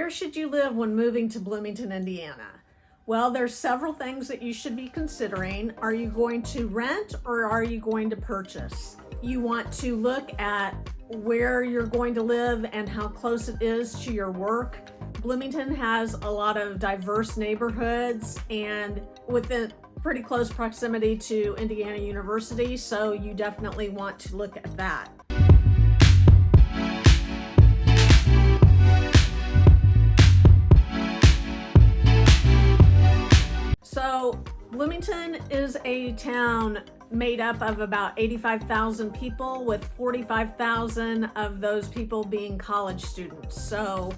Where should you live when moving to Bloomington, Indiana? Well, there's several things that you should be considering. Are you going to rent or are you going to purchase? You want to look at where you're going to live and how close it is to your work. Bloomington has a lot of diverse neighborhoods and within pretty close proximity to Indiana University, so you definitely want to look at that. So Bloomington is a town made up of about 85,000 people, with 45,000 of those people being college students. So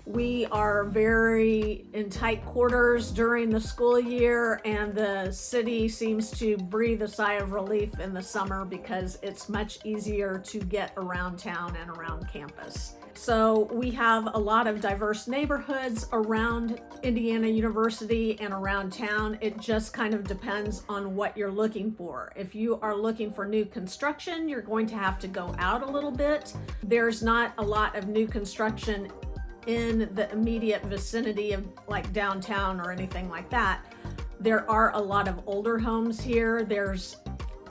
we are very in tight quarters during the school year, and the city seems to breathe a sigh of relief in the summer because it's much easier to get around town and around campus. So we have a lot of diverse neighborhoods around Indiana University and around town. It just kind of depends on what you're looking for. If you are looking for new construction, you're going to have to go out a little bit. There's not a lot of new construction in the immediate vicinity of like downtown or anything like that. There are a lot of older homes here. There's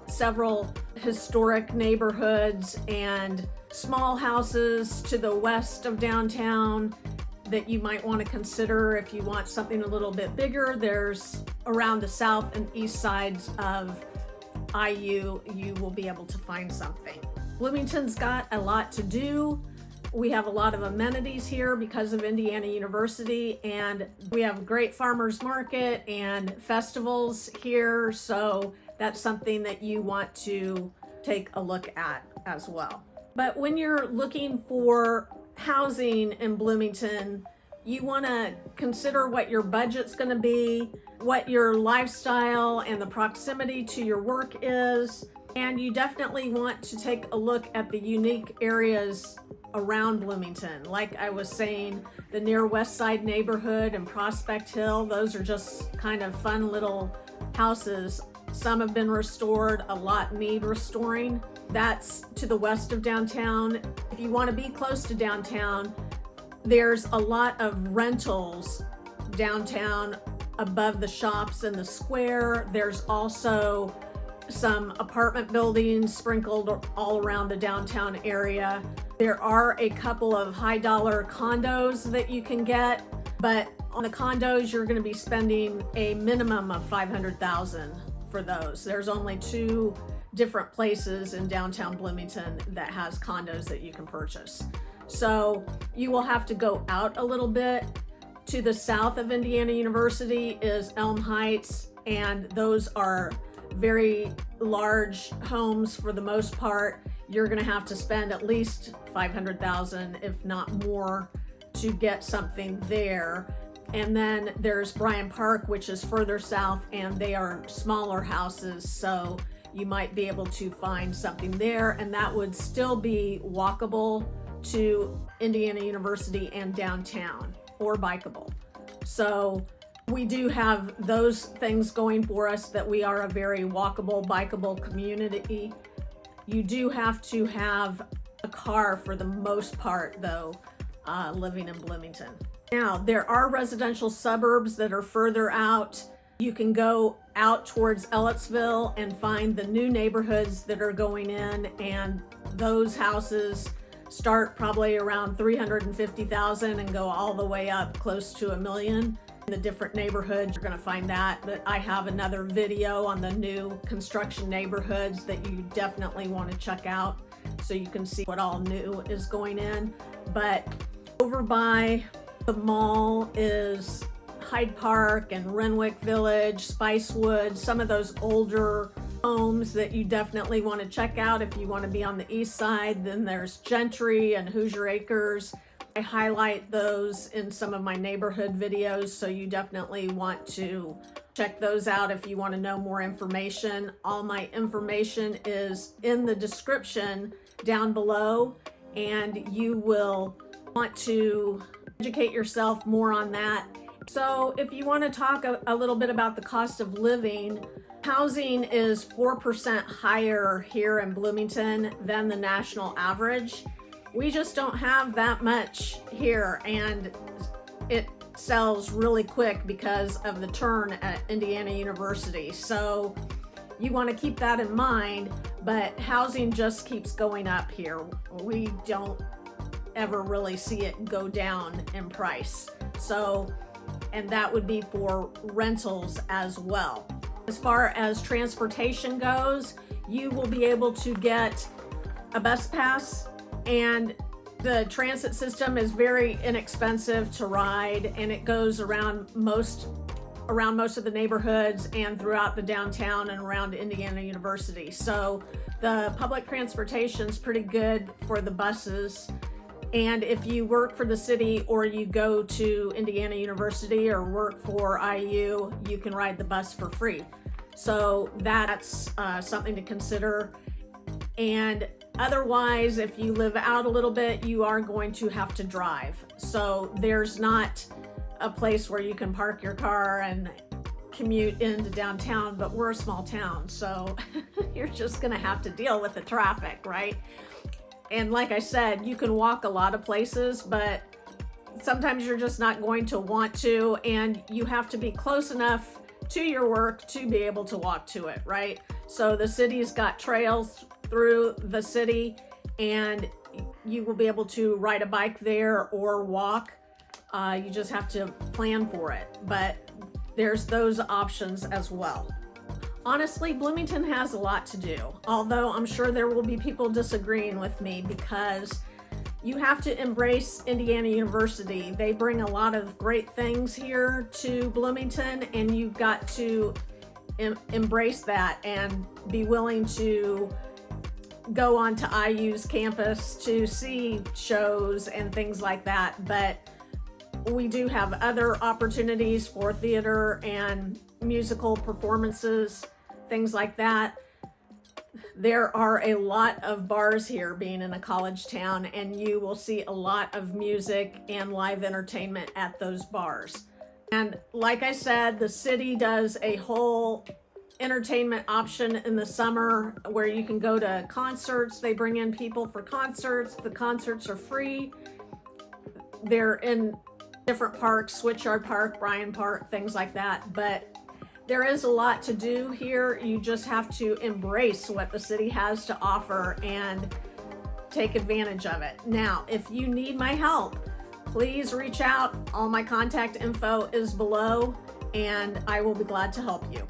several historic neighborhoods and small houses to the west of downtown that you might want to consider if you want something a little bit bigger. There's around the south and east sides of IU, you will be able to find something. Bloomington's got a lot to do. We have a lot of amenities here because of Indiana University, and we have a great farmers market and festivals here, so that's something that you want to take a look at as well. But when you're looking for housing in Bloomington, you want to consider what your budget's going to be, what your lifestyle and the proximity to your work is, and you definitely want to take a look at the unique areas around Bloomington. Like I was saying, the near West Side neighborhood and Prospect Hill, those are just kind of fun little houses. Some have been restored, a lot need restoring. That's to the west of downtown. If you want to be close to downtown, there's a lot of rentals downtown above the shops in the square. There's also some apartment buildings sprinkled all around the downtown area. There are a couple of high dollar condos that you can get, but on the condos, you're going to be spending a minimum of $500,000 for those. There's only 2 different places in downtown Bloomington that has condos that you can purchase. So you will have to go out a little bit. To the south of Indiana University is Elm Heights, and those are very large homes for the most part. You're going to have to spend at least $500,000, if not more, to get something there. And then there's Bryan Park, which is further south, and they are smaller houses, so you might be able to find something there, and that would still be walkable to Indiana University and downtown, or bikeable. So we do have those things going for us, that we are a very walkable, bikeable community. You do have to have a car for the most part, though, living in Bloomington. Now, there are residential suburbs that are further out. You can go out towards Ellettsville and find the new neighborhoods that are going in, and those houses start probably around $350,000 and go all the way up close to $1 million. In the different neighborhoods, you're going to find that. But I have another video on the new construction neighborhoods that you definitely want to check out, so you can see what all new is going in. But over by the mall is Hyde Park and Renwick Village, Spicewood, some of those older homes that you definitely want to check out if you want to be on the east side. Then there's Gentry and Hoosier Acres. I highlight those in some of my neighborhood videos, so you definitely want to check those out if you want to know more information. All my information is in the description down below, and you will want to educate yourself more on that. So if you want to talk a little bit about the cost of living, housing is 4% higher here in Bloomington than the national average. We just don't have that much here, and it sells really quick because of the turn at Indiana University. So you want to keep that in mind, but housing just keeps going up here. We don't ever really see it go down in price. So, and that would be for rentals as well. As far as transportation goes, you will be able to get a bus pass, and the transit system is very inexpensive to ride, and it goes around most of the neighborhoods and throughout the downtown and around Indiana University. So the public transportation is pretty good for the buses. And if you work for the city or you go to Indiana University or work for IU, you can ride the bus for free. So that's something to consider. And otherwise, if you live out a little bit, you are going to have to drive. So there's not a place where you can park your car and commute into downtown, but we're a small town, so you're just gonna have to deal with the traffic, right? And like I said, you can walk a lot of places, but sometimes you're just not going to want to, and you have to be close enough to your work to be able to walk to it, right? So the city's got trails through the city, and you will be able to ride a bike there or walk. You just have to plan for it, but there's those options as well. Honestly, Bloomington has a lot to do, although I'm sure there will be people disagreeing with me, because you have to embrace Indiana University. They bring a lot of great things here to Bloomington, and you've got to embrace that and be willing to go onto IU's campus to see shows and things like that. But we do have other opportunities for theater and musical performances, things like that. There are a lot of bars here, being in a college town, and you will see a lot of music and live entertainment at those bars. And like I said, the city does a whole entertainment option in the summer where you can go to concerts. They bring in people for concerts. The concerts are free. They're in different parks, Switchyard Park, Bryan Park, things like that. But there is a lot to do here. You just have to embrace what the city has to offer and take advantage of it. Now, if you need my help, please reach out. All my contact info is below, and I will be glad to help you.